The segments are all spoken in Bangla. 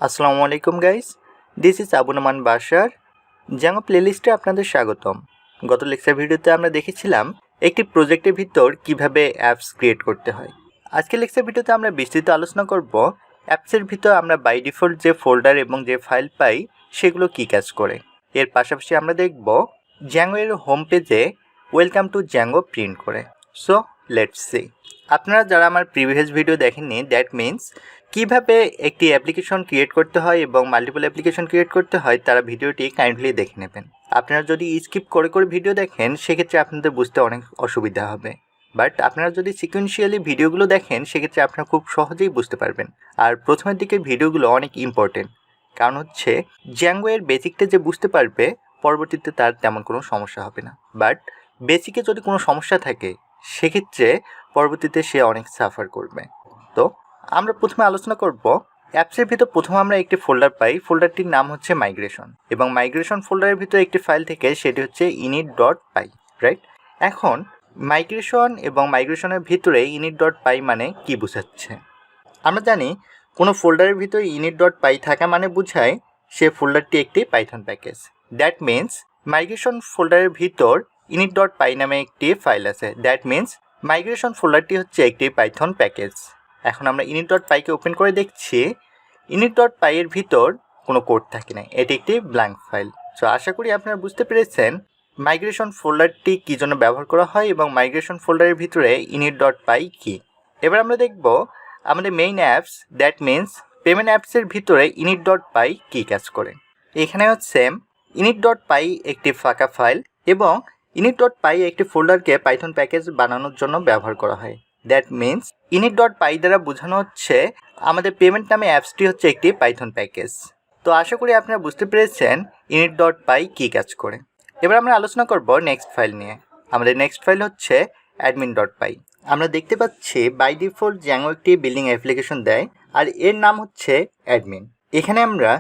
আসসালামু আলাইকুম guys, this is Abu Noman Bashar. Django প্লেলিস্টে আপনাদের স্বাগতম। গত লেকচার ভিডিওতে আমরা দেখেছিলাম একটি প্রজেক্টের ভিতর কিভাবে অ্যাপস ক্রিয়েট করতে হয়। আজকের লেকচার ভিডিওতে আমরা বিস্তৃত আলোচনা করব অ্যাপসের ভিতর আমরা বাই ডিফল্ট যে ফোল্ডার এবং যে ফাইল পাই সেগুলো কী কাজ করে। এর পাশাপাশি আমরা দেখব জ্যাঙ্গো এর হোম পেজে ওয়েলকাম টু জ্যাঙ্গো প্রিন্ট করে। So let's see. আপনারা যারা আমার প্রিভিয়াস ভিডিও দেখেননি, দ্যাট মিন্স কীভাবে একটি অ্যাপ্লিকেশন ক্রিয়েট করতে হয় এবং মাল্টিপল অ্যাপ্লিকেশন ক্রিয়েট করতে হয়, তারা ভিডিওটি কাইন্ডলি দেখে নেবেন। আপনারা যদি স্কিপ করে ভিডিও দেখেন সেক্ষেত্রে আপনাদের বুঝতে অনেক অসুবিধা হবে, বাট আপনারা যদি সিকুয়েন্সিয়ালি ভিডিওগুলো দেখেন সেক্ষেত্রে আপনারা খুব সহজেই বুঝতে পারবেন। আর প্রথমের দিকে ভিডিওগুলো অনেক ইম্পর্টেন্ট, কারণ হচ্ছে জ্যাঙ্গো এর বেসিকটা যে বুঝতে পারবে পরবর্তীতে তার তেমন কোনো সমস্যা হবে না। বাট বেসিকে যদি কোনো সমস্যা থাকে সেক্ষেত্রে পরবর্তীতে সে অনেক সাফার করবে। তো আমরা প্রথমে আলোচনা করব অ্যাপসের ভিতর প্রথমে আমরা একটি ফোল্ডার পাই, ফোল্ডারটির নাম হচ্ছে মাইগ্রেশন, এবং মাইগ্রেশন ফোল্ডারের ভিতরে একটি ফাইল থেকে সেটি হচ্ছে init.py, রাইট? এখন মাইগ্রেশন এবং মাইগ্রেশনের ভিতরে init.py মানে কি বোঝাচ্ছে? আমরা জানি কোনো ফোল্ডারের ভিতরে init.py থাকা মানে বোঝায় সে ফোল্ডারটি একটি Python package. That means migration ফোল্ডারের ভিতর init.py নামে একটি ফাইল আছে। দ্যাট মিন্স মাইগ্রেশন ফোল্ডারটি হচ্ছে একটি পাইথন প্যাকেজ। এখন আমরা init.py কে ওপেন করে দেখছি, init.py এর ভিতর কোনো কোড থাকে না, এটি একটি ব্ল্যাঙ্ক ফাইল। সো আশা করি আপনারা বুঝতে পেরেছেন মাইগ্রেশন ফোল্ডারটি কী জন্য ব্যবহার করা হয় এবং মাইগ্রেশন ফোল্ডারের ভিতরে init.py কী। এবার আমরা দেখব আমাদের main apps, that means payment অ্যাপসের ভিতরে init.py কী কাজ করে। এখানে হচ্ছে init.py একটি ফাঁকা ফাইল এবং init.py একটি ফোল্ডারকে পাইথন প্যাকেজ বানানোর জন্য ব্যবহার করা হয়। দ্যাট মিন্স init.py দ্বারা বোঝানো হচ্ছে আমাদের পেমেন্ট নামে অ্যাপসটি হচ্ছে একটি পাইথন প্যাকেজ। তো আশা করি আপনারা বুঝতে পেরেছেন init.py কী কাজ করে। এবার আমরা আলোচনা করব নেক্সট ফাইল নিয়ে। আমাদের নেক্সট ফাইল হচ্ছে admin.py। আমরা দেখতে পাচ্ছি বাই ডিফল্ট জ্যাঙ্গো একটি বিল্ডিং অ্যাপ্লিকেশন দেয় আর এর নাম হচ্ছে অ্যাডমিন। এখানে আমরা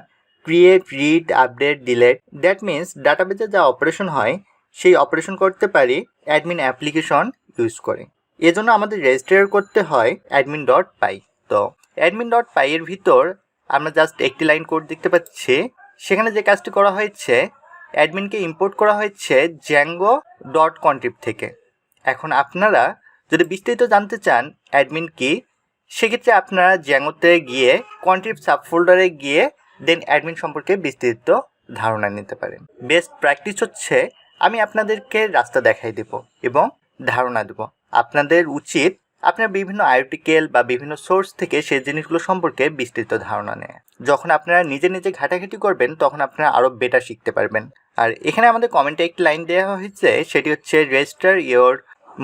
create, read, update, delete, that means ডাটাবেজে যা অপারেশন হয় সেই অপারেশন করতে পারি অ্যাডমিন অ্যাপ্লিকেশন ইউজ করে। এজন্য আমাদের রেজিস্টার করতে হয় admin.py। তো admin.py এর ভিতর আমরা জাস্ট একটি লাইন কোড দেখতে পাচ্ছি। সেখানে যে কাজটি করা হয়েছে, অ্যাডমিনকে ইম্পোর্ট করা হয়েছে django.contrib থেকে। এখন আপনারা যদি বিস্তারিত জানতে চান অ্যাডমিন কি, সেক্ষেত্রে আপনারা জ্যাঙ্গোতে গিয়ে কন্ট্রিব সাবফোল্ডারে গিয়ে দেন অ্যাডমিন সম্পর্কে বিস্তারিত ধারণা নিতে পারেন। বেস্ট প্র্যাকটিস হচ্ছে আমি আপনাদেরকে রাস্তা দেখাই দেব এবং ধারণা দেব। আপনাদের উচিত আপনার বিভিন্ন আর্টিকেল বা বিভিন্ন সোর্স থেকে সেই জিনিসগুলো সম্পর্কে বিস্তৃত ধারণা নেয়। যখন আপনারা নিজে নিজে ঘাটাঘাটি করবেন তখন আপনারা আরও বেটার শিখতে পারবেন। আর এখানে আমাদের কমেন্টে একটি লাইন দেওয়া হয়েছে, সেটি হচ্ছে register your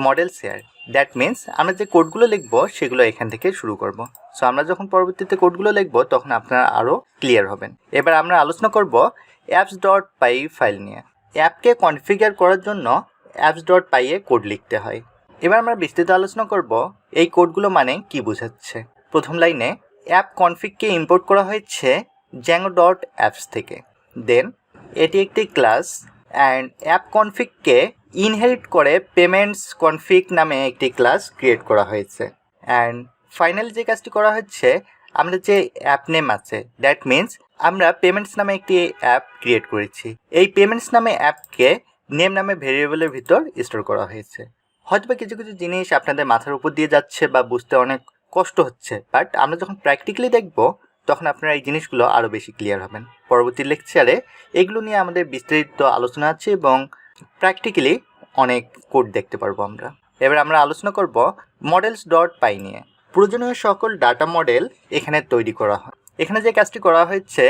model share. That means আমরা যে কোডগুলো লিখব সেগুলো এখান থেকে শুরু করব। সো আমরা যখন পরবর্তীতে কোডগুলো লিখব তখন আপনারা আরও ক্লিয়ার হবেন। এবার আমরা আলোচনা করব apps.py ফাইল নিয়ে। অ্যাপকে কনফিগার করার জন্য apps.py এ কোড লিখতে হয়। এবার আমরা বিস্তৃত আলোচনা করব এই কোডগুলো মানে কি বোঝাচ্ছে। প্রথম লাইনে অ্যাপ কনফিগকে ইম্পোর্ট করা হয়েছে django.apps থেকে। দেন এটি একটি ক্লাস অ্যান্ড অ্যাপ কনফিগকে ইনহেরিট করে পেমেন্টস কনফিগ নামে একটি ক্লাস ক্রিয়েট করা হয়েছে। অ্যান্ড ফাইনাল যে কাজটি করা হচ্ছে, আমরা যে অ্যাপ নেম আছে, দ্যাট মিন্স আমরা পেমেন্টস নামে একটি অ্যাপ ক্রিয়েট করেছি। এই পেমেন্টস নামে অ্যাপকে নেম নামে ভেরিয়েবলের ভিতর স্টোর করা হয়েছে। হয়তোবা কিছু কিছু জিনিস আপনাদের মাথার উপর দিয়ে যাচ্ছে বা বুঝতে অনেক কষ্ট হচ্ছে, বাট আমরা যখন প্র্যাকটিক্যালি দেখব তখন আপনারা এই জিনিসগুলো আরও বেশি ক্লিয়ার হবেন। পরবর্তী লেকচারে এগুলো নিয়ে আমাদের বিস্তারিত আলোচনা আছে এবং প্র্যাকটিক্যালি অনেক কোড দেখতে পারবো আমরা। এবার আমরা আলোচনা করব models.py নিয়ে। প্রয়োজনীয় সকল ডাটা মডেল এখানে তৈরি করা হয়। এখানে যে কাজটি করা হয়েছে,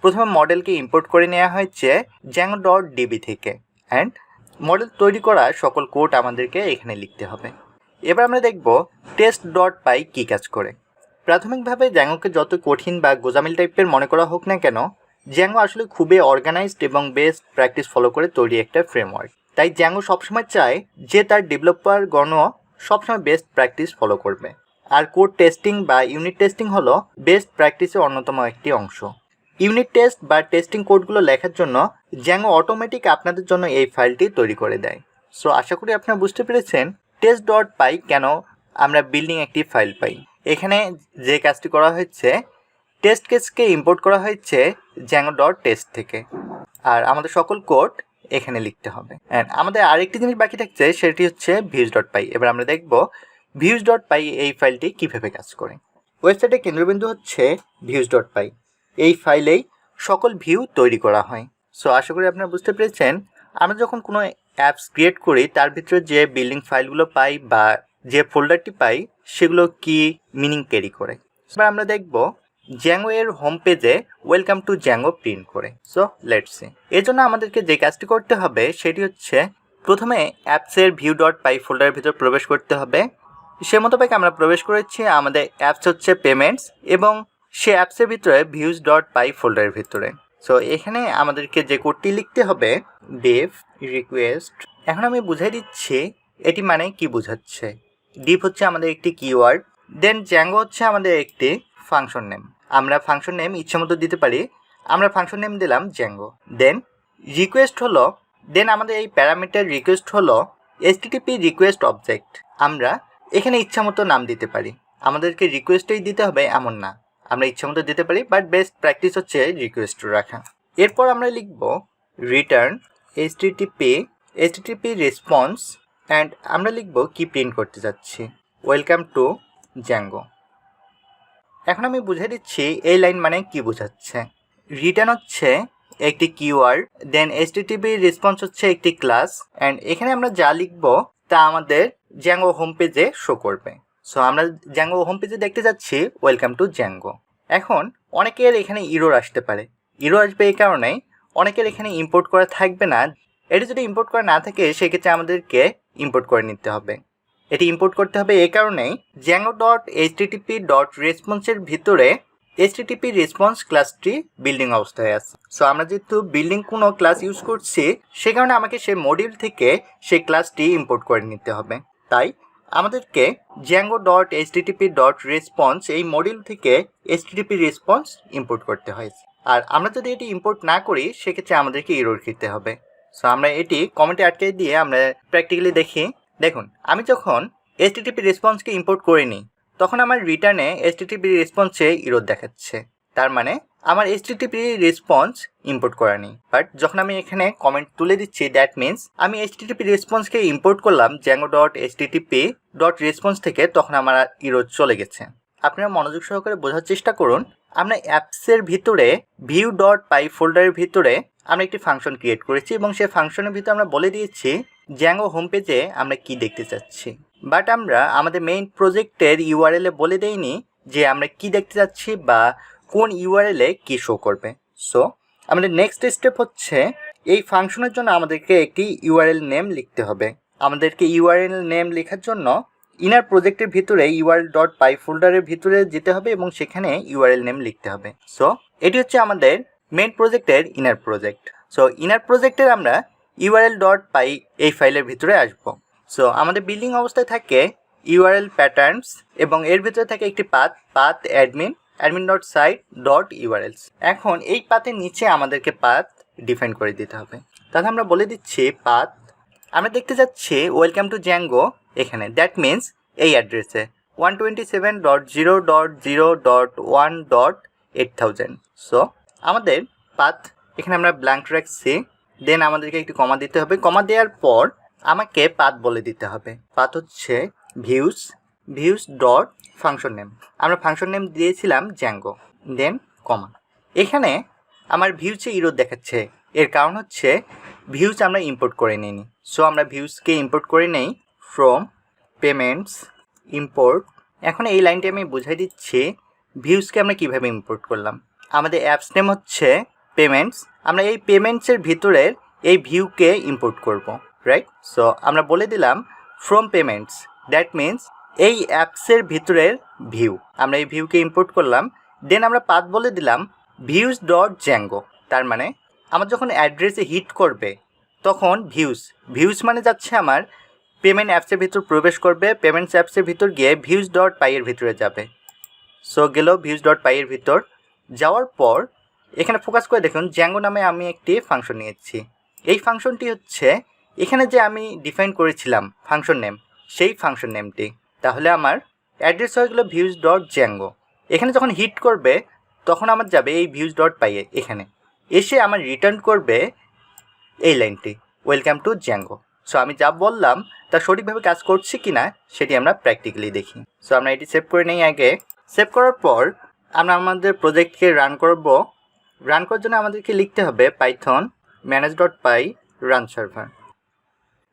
প্রথমে মডেলকে ইম্পোর্ট করে নেওয়া হয়েছে django.db থেকে অ্যান্ড মডেল তৈরি করা সকল কোড আমাদেরকে এখানে লিখতে হবে। এবার আমরা দেখব test.py কী কাজ করে। প্রাথমিকভাবে জ্যাঙ্গোকে যত কঠিন বা গোজামিল টাইপের মনে করা হোক না কেন, জ্যাঙ্গো আসলে খুবই অর্গানাইজড এবং বেস্ট প্র্যাকটিস ফলো করে তৈরি একটা ফ্রেমওয়ার্ক। তাই জ্যাঙ্গো সবসময় চায় যে তার ডেভেলপারগণ সবসময় বেস্ট প্র্যাকটিস ফলো করবে। আর কোড টেস্টিং বা ইউনিট টেস্টিং হলো বেস্ট প্র্যাকটিসের অন্যতম একটি অংশ। ইউনিট টেস্ট বা টেস্টিং কোডগুলো লেখার জন্য জ্যাঙ্গো অটোমেটিক আপনাদের জন্য এই ফাইলটি তৈরি করে দেয়। সো আশা করি আপনারা বুঝতে পেরেছেন test.py কেন আমরা বিল্ডিং একটি ফাইল পাই। এখানে যে কাজটি করা হচ্ছে, টেস্ট কেসকে ইম্পোর্ট করা হয়েছে Django.test থেকে, আর আমাদের সকল কোড এখানে লিখতে হবে। অ্যান্ড আমাদের আরেকটি জিনিস বাকি থাকছে, সেটি হচ্ছে views.py। এবার আমরা দেখব views.py এই ফাইলটি কীভাবে কাজ করে। ওয়েবসাইটের কেন্দ্রবিন্দু হচ্ছে views.py। এই ফাইলেই সকল ভিউ তৈরি করা হয়। সো আশা করি আপনারা বুঝতে পেরেছেন, আমরা যখন কোনো অ্যাপস ক্রিয়েট করি তার ভিতরে যে বিল্ডিং ফাইলগুলো পাই বা যে ফোল্ডারটি পাই সেগুলো কি মিনিং ক্যারি করে। এবার আমরা দেখব Django এর হোম পেজে ওয়েলকাম টু Django প্রিন্ট করে। So let's see. এর জন্য আমাদেরকে যে কাজটি করতে হবে সেটি হচ্ছে প্রথমে অ্যাপসের view.py ফোল্ডারের ভিতর প্রবেশ করতে হবে। সে মোতাবেক আমরা প্রবেশ করেছি, আমাদের অ্যাপস হচ্ছে পেমেন্টস এবং সে অ্যাপসের ভিতরে views.py ফোল্ডারের ভিতরে। সো এখানে আমাদেরকে যে কোডটি লিখতে হবে div request। এখন আমি বুঝাই দিচ্ছি এটি মানে কি বোঝাচ্ছে। div হচ্ছে আমাদের একটি কিওয়ার্ড, দেন Django হচ্ছে আমাদের একটি ফাংশন নেম। আমরা ফাংশন নেম ইচ্ছামতো দিতে পারি, আমরা ফাংশন নেম দিলাম Django। দেন রিকোয়েস্ট হলো, দেন আমাদের এই প্যারামিটার রিকোয়েস্ট হলো http রিকোয়েস্ট অবজেক্ট। আমরা এখানে ইচ্ছামতো নাম দিতে পারি, আমাদেরকে রিকোয়েস্টেই দিতে হবে এমন না, আমরা ইচ্ছামতো দিতে পারি, বাট বেস্ট প্র্যাকটিস হচ্ছে রিকোয়েস্ট রাখা। এরপর আমরা লিখব রিটার্ন http রেসপন্স অ্যান্ড আমরা লিখব কি প্রিন্ট করতে যাচ্ছি, ওয়েলকাম টু Django। এখন আমি বুঝিয়ে দিচ্ছি এই লাইন মানে কি বোঝাচ্ছে। রিটার্ন হচ্ছে একটি কিওয়ার্ড, দেন http রেসপন্স হচ্ছে একটি ক্লাস, অ্যান্ড এখানে আমরা যা লিখব তা আমাদের Django হোম পেজে শো করবে। সো আমরা Django হোম পেজে দেখতে যাচ্ছি ওয়েলকাম টু Django। এখন অনেকের এখানে ইরর আসতে পারে, ইরর আসবে এই কারণে অনেকের এখানে ইম্পোর্ট করা থাকবে না। এটি যদি ইম্পোর্ট করা না থাকে সেক্ষেত্রে আমাদেরকে ইম্পোর্ট করে নিতে হবে। এটি ইম্পোর্ট করতে হবে এই কারণেই Django.http.response এর ভিতরে http রেসপন্স ক্লাসটি বিল্ডিং অবস্থায় আছে। সো আমরা যেহেতু বিল্ডিং কোনো ক্লাস ইউজ করছি সে কারণে আমাকে সেই মডিউল থেকে সেই ক্লাসটি ইম্পোর্ট করে নিতে হবে। তাই আমাদেরকে Django.http.response এই মডিউল থেকে http রেসপন্স ইম্পোর্ট করতে হয়। আর আমরা যদি এটি ইম্পোর্ট না করি সেক্ষেত্রে আমাদেরকে এরর খেতে হবে। সো আমরা এটি কমেন্টে আটকে দিয়ে আমরা প্র্যাকটিক্যালি দেখি। দেখুন, আমি যখন http রেসপন্সকে ইম্পোর্ট করিনি তখন আমার রিটার্নে http রেসপন্সে এরর দেখাচ্ছে, তার মানে আমার http রেসপন্স ইম্পোর্ট করা নেই। বাট যখন আমি এখানে কমেন্ট তুলে দিচ্ছি দ্যাট মিন্স আমি http রেসপন্সকে ইম্পোর্ট করলাম Django.http.response থেকে, তখন আমার এরর চলে গেছে। আপনারা মনোযোগ সহকারে বোঝার চেষ্টা করুন। আমরা অ্যাপসের ভিতরে view.py ফোল্ডারের ভিতরে আমরা একটি ফাংশন ক্রিয়েট করেছি এবং সেই ফাংশনের ভিতরে আমরা বলে দিয়েছি Django হোম পেজে আমরা কি দেখতে চাচ্ছি, বাট আমরা আমাদের মেইন প্রজেক্টের ইউআরএলে বলে দেইনি যে আমরা কি দেখতে চাচ্ছি বা কোন ইউআরএলে কি শো করবে। সো আমাদের নেক্সট স্টেপ হচ্ছে এই ফাংশনের জন্য আমাদেরকে একটি ইউআরএল নেম লিখতে হবে। আমাদেরকে ইউআরএল নেম লেখার জন্য ইনার প্রজেক্টের ভিতরে url.py ফোল্ডারের ভিতরে যেতে হবে এবং সেখানে ইউআরএল নেম লিখতে হবে। সো এটি হচ্ছে আমাদের মেইন প্রজেক্টের ইনার প্রজেক্ট। সো ইনার প্রজেক্টের আমরা url.py এই ফাইলের ভিতরে আসব। সো আমাদের বিল্ডিং অবস্থায় থাকে url প্যাটার্নস এবং এর ভিতরে থাকে একটি পাথ admin.site.urls। এখন এই পাথের নিচে আমাদেরকে পাথ ডিফাইন করে দিতে হবে। তাহলে আমরা বলে দিচ্ছি পাথ, আমরা দেখতে যাচ্ছি ওয়েলকাম টু Django এখানে, দ্যাট মিন্স এই অ্যাড্রেসে 127.0.0.1.8000। সো আমাদের পাথ এখানে আমরা ব্ল্যাঙ্ক রাখছি, দেন আমাদেরকে একটি কমা দিতে হবে। কমা দেওয়ার পর আমাকে পাথ বলে দিতে হবে। পাথ হচ্ছে views ডট ফাংশন নেম, আমরা ফাংশন নেম দিয়েছিলাম Django, দেন কমা। এখানে আমার ভিউসে ইরর দেখাচ্ছে, এর কারণ হচ্ছে ভিউস আমরা ইম্পোর্ট করে নিইনি। সো আমরা ভিউসকে ইম্পোর্ট করে নেই ফ্রম পেমেন্টস ইম্পোর্ট। এখন এই লাইনটি আমি বুঝাই দিচ্ছি ভিউসকে আমরা কিভাবে ইম্পোর্ট করলাম। আমাদের অ্যাপস নেম হচ্ছে পেমেন্টস, আমরা এই পেমেন্টসের ভিতরের এই ভিউকে ইম্পোর্ট করব, রাইট? সো আমরা বলে দিলাম ফ্রম পেমেন্টস, দ্যাট মিন্স এই অ্যাপসের ভিতরের ভিউ, আমরা এই ভিউকে ইম্পোর্ট করলাম। দেন আমরা পাথ বলে দিলাম views.django, তার মানে আমার যখন অ্যাড্রেসে হিট করবে তখন ভিউস মানে যাচ্ছে আমার পেমেন্ট অ্যাপসের ভিতর প্রবেশ করবে, পেমেন্টস অ্যাপসের ভিতর গিয়ে views.py এর ভিতরে যাবে। সো গেল views.py এর ভিতর যাওয়ার পর এখানে ফোকাস করে দেখুন Django নামে আমি একটি ফাংশন নিয়েছি। এই ফাংশনটি হচ্ছে এখানে যে আমি ডিফাইন করেছিলাম ফাংশন নেম, সেই ফাংশন নেমটি। তাহলে আমার অ্যাড্রেস হয়ে গেল views.django। এখানে যখন হিট করবে তখন আমার যাবে এই ভিউজ ডট পাই এখানে, এসে আমার রিটার্ন করবে এই লাইনটি, ওয়েলকাম টু জ্যাঙ্গো। সো আমি যা বললাম তা সঠিকভাবে কাজ করছে কি না সেটি আমরা প্র্যাকটিক্যালি দেখি। সো আমরা এটি সেভ করে নেই। আগে সেভ করার পর আমরা আমাদের প্রজেক্টকে রান করব। রান করার জন্য আমাদেরকে লিখতে হবে Python manage.py run server.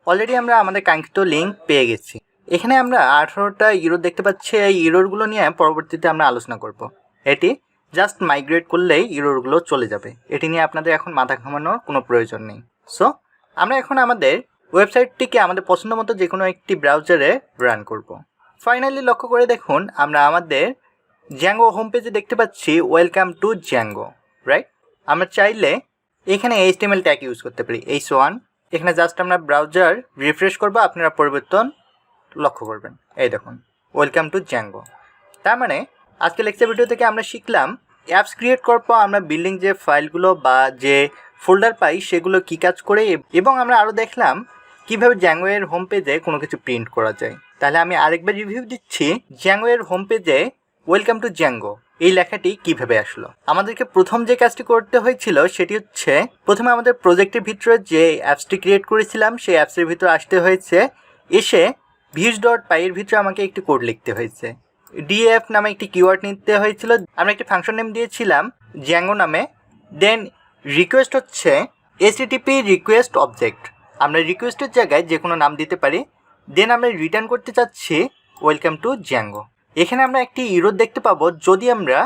Already আমরা আমাদের কাঙ্ক্ষিত লিঙ্ক পেয়ে গেছি। এখানে আমরা 18টা ইরোর দেখতে পাচ্ছি। এই ইরোরগুলো নিয়ে পরবর্তীতে আমরা আলোচনা করব। এটি জাস্ট মাইগ্রেট করলেই ইরোরগুলো চলে যাবে, এটি নিয়ে আপনাদের এখন মাথা ঘামানোর কোনো প্রয়োজন নেই। সো আমরা এখন আমাদের ওয়েবসাইটটিকে আমাদের পছন্দ মতো যে কোনো একটি ব্রাউজারে রান করব। ফাইনালি লক্ষ্য করে দেখুন আমরা আমাদের জ্যাঙ্গো হোম পেজে দেখতে পাচ্ছি ওয়েলকাম টু জ্যাঙ্গো, রাইট? আমরা চাইলে এখানে HTML ট্যাগ ইউজ করতে পারি, H1। এখানে জাস্ট আমরা ব্রাউজার রিফ্রেশ করবো, আপনারা পরিবর্তন লক্ষ্য করবেন। এই দেখুন ওয়েলকাম টু জ্যাঙ্গো। তার মানে আজকে লেকচার ভিডিও থেকে আমরা শিখলাম অ্যাপস ক্রিয়েট করার পর আমরা বিল্ডিং যে ফাইলগুলো বা যে ফোল্ডার পাই সেগুলো কী কাজ করে, এবং আমরা আরও দেখলাম কীভাবে জ্যাঙ্গো এর হোম পেজে কোনো কিছু প্রিন্ট করা যায়। তাহলে আমি আরেকবার রিভিউ দিচ্ছি, জ্যাঙ্গো এর হোম পেজে ওয়েলকাম টু জ্যাঙ্গো এই লেখাটি কিভাবে আসলো। আমাদেরকে প্রথম যে কাজটি করতে হয়েছিল সেটি হচ্ছে প্রথমে আমাদের প্রজেক্টের ভিতরে যে অ্যাপসটি ক্রিয়েট করেছিলাম সেই অ্যাপসের ভিতরে আসতে হয়েছে। এসে ভিউজ ডট পাই এর ভিতরে আমাকে একটি কোড লিখতে হয়েছে। ডিএফ নামে একটি কিওয়ার্ড নিতে হয়েছিল। আমরা একটি ফাংশন নেম দিয়েছিলাম জ্যাঙ্গো নামে। দেন রিকোয়েস্ট হচ্ছে HTTP রিকোয়েস্ট অবজেক্ট। আমরা রিকোয়েস্টের জায়গায় যে কোনো নাম দিতে পারি। দেন আমরা রিটার্ন করতে চাচ্ছি ওয়েলকাম টু জ্যাঙ্গো। এখানে আমরা একটি ইরোর দেখতে পাবো যদি আমরা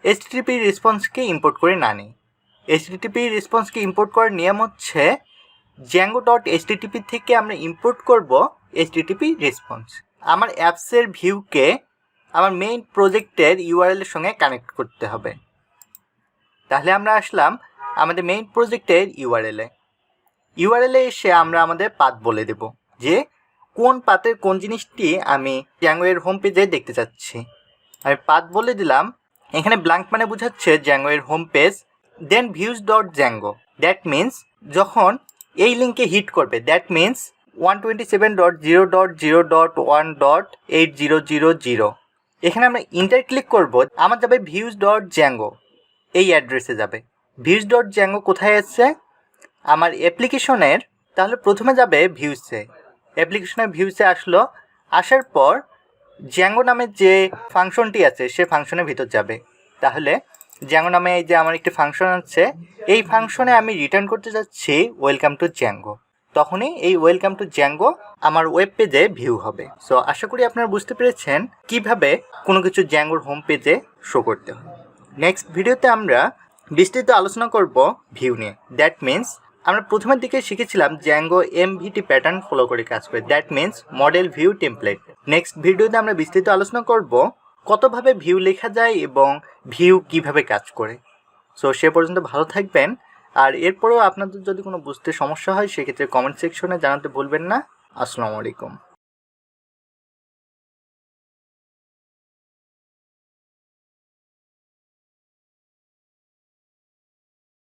HTTP রেসপন্সকে ইম্পোর্ট করে না নিই। HTTP রেসপন্সকে ইম্পোর্ট করার নিয়ম হচ্ছে জ্যাঙ্গো ডট HTTP থেকে আমরা ইম্পোর্ট করব HTTP রেসপন্স। আমার অ্যাপসের ভিউকে আমার মেইন প্রজেক্টের URL এর সঙ্গে কানেক্ট করতে হবে। তাহলে আমরা আসলাম আমাদের মেইন প্রজেক্টের URL এ এসে আমরা আমাদের পাথ বলে দেব যে কোন পাথের কোন জিনিসটি আমি জ্যাঙ্গো এর হোম পেজে দেখতে চাচ্ছি। আমি পাথ বলে দিলাম। এখানে ব্ল্যাঙ্ক মানে বোঝাচ্ছে জ্যাঙ্গো এর home page. Then views dot Django, that means যখন এই লিঙ্কে হিট করবে, দ্যাট মিন্স 127.0.0.1.8000। এখানে আমরা ইন্টার ক্লিক করব, আমার যাবে ভিউজ ডট জ্যাঙ্গো, এই অ্যাড্রেসে যাবে। ভিউজ ডট জ্যাঙ্গো কোথায় আসছে? আমার অ্যাপ্লিকেশনের। তাহলে প্রথমে যাবে ভিউসে, অ্যাপ্লিকেশনের ভিউসে আসলো। আসার পর জ্যাঙ্গো নামের যে ফাংশনটি আছে সে ফাংশনের ভিতর যাবে। তাহলে জ্যাঙ্গো নামে এই যে আমার একটি ফাংশন আছে, এই ফাংশনে আমি রিটার্ন করতে যাচ্ছি ওয়েলকাম টু জ্যাঙ্গো। তখনই এই ওয়েলকাম টু জ্যাঙ্গো আমার ওয়েব পেজে ভিউ হবে। সো আশা করি আপনারা বুঝতে পেরেছেন কিভাবে কোনো কিছু জ্যাঙ্গোর হোম পেজে শো করতে হয়। নেক্সট ভিডিওতে আমরা বিস্তৃত আলোচনা করব ভিউ নিয়ে। দ্যাট মিন্স আমরা প্রথমের দিকে শিখেছিলাম জ্যাঙ্গো MVT প্যাটার্ন ফলো করে কাজ করে, that means model view template. Next ভিডিওতে আমরা বিস্তৃত আলোচনা করব কতভাবে ভিউ লেখা যায় এবং ভিউ কিভাবে কাজ করে। সো সে পর্যন্ত ভালো থাকবেন। আর এরপরেও আপনাদের যদি কোনো বুঝতে সমস্যা হয় সেক্ষেত্রে কমেন্ট সেকশনে জানাতে ভুলবেন না। আসসালামু আলাইকুম।